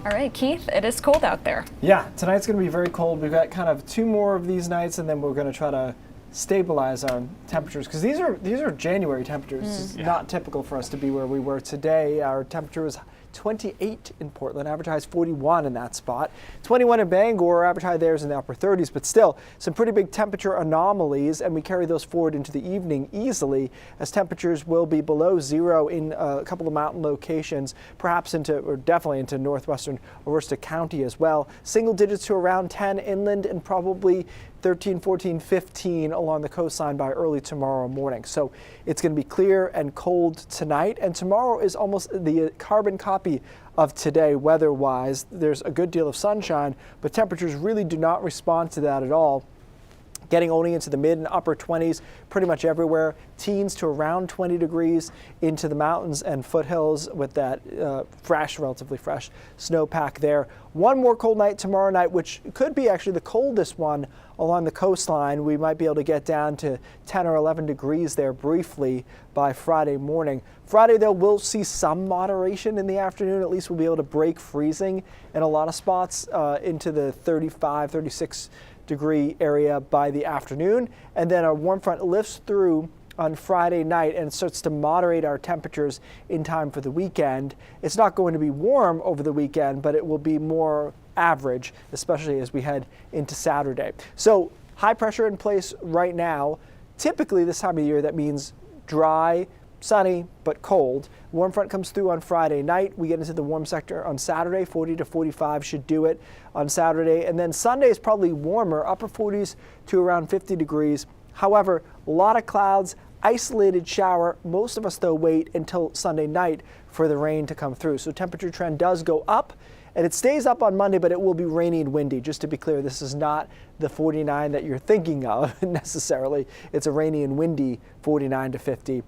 All right, Keith, it is cold out there. Yeah, tonight's going to be very cold. We've got kind of 2 more of these nights, and then we're going to try to stabilize our temperatures, because these are January temperatures. It's not typical for us to be where we were today. Our temperature was 28 in Portland, average high is 41 in that spot. 21 in Bangor, average high there is in the upper 30s, but still some pretty big temperature anomalies, and we carry those forward into the evening easily, as temperatures will be below 0 in a couple of mountain locations, perhaps definitely into northwestern Aroostook County as well. Single digits to around 10 inland, and probably 13, 14, 15 along the coastline by early tomorrow morning. So it's going to be clear and cold tonight, and tomorrow is almost the carbon copy of today weather-wise. There's a good deal of sunshine, but temperatures really do not respond to that at all. Getting only into the mid and upper 20s pretty much everywhere. Teens to around 20 degrees into the mountains and foothills with that relatively fresh snowpack there. One more cold night tomorrow night, which could be actually the coldest one along the coastline. We might be able to get down to 10 or 11 degrees there briefly by Friday morning. Friday, though, we'll see some moderation in the afternoon. At least we'll be able to break freezing in a lot of spots into the 35, 36 degree area by the afternoon, and then a warm front lifts through on Friday night and starts to moderate our temperatures in time for the weekend. It's not going to be warm over the weekend, but it will be more average, especially as we head into Saturday. So high pressure in place right now. Typically this time of year, that means dry, sunny, but cold. Warm front comes through on Friday night. We get into the warm sector on Saturday. 40 to 45 should do it on Saturday. And then Sunday is probably warmer, upper 40s to around 50 degrees. However, a lot of clouds, isolated shower. Most of us, though, wait until Sunday night for the rain to come through. So temperature trend does go up, and it stays up on Monday, but it will be rainy and windy. Just to be clear, this is not the 49 that you're thinking of necessarily. It's a rainy and windy 49 to 50.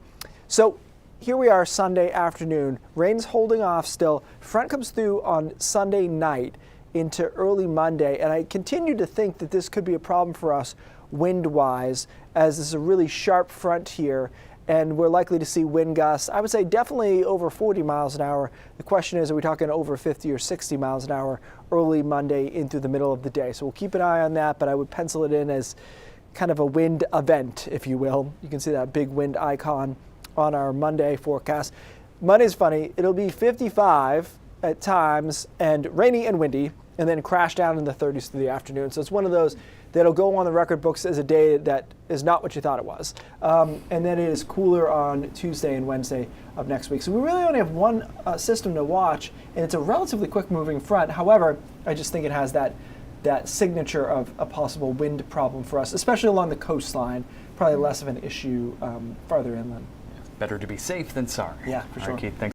So here we are Sunday afternoon. Rain's holding off still. Front comes through on Sunday night into early Monday, and I continue to think that this could be a problem for us wind-wise, as this is a really sharp front here, and we're likely to see wind gusts, I would say definitely over 40 miles an hour. The question is, are we talking over 50 or 60 miles an hour early Monday into the middle of the day? So we'll keep an eye on that, but I would pencil it in as kind of a wind event, if you will. You can see that big wind icon on our Monday forecast. Monday's funny. It'll be 55 at times and rainy and windy, and then crash down in the 30s through the afternoon. So it's one of those that'll go on the record books as a day that is not what you thought it was. And then it is cooler on Tuesday and Wednesday of next week. So we really only have one system to watch, and it's a relatively quick moving front. However, I just think it has that signature of a possible wind problem for us, especially along the coastline. Probably less of an issue farther inland. Better to be safe than sorry. Yeah, for sure. All right, Keith, thanks.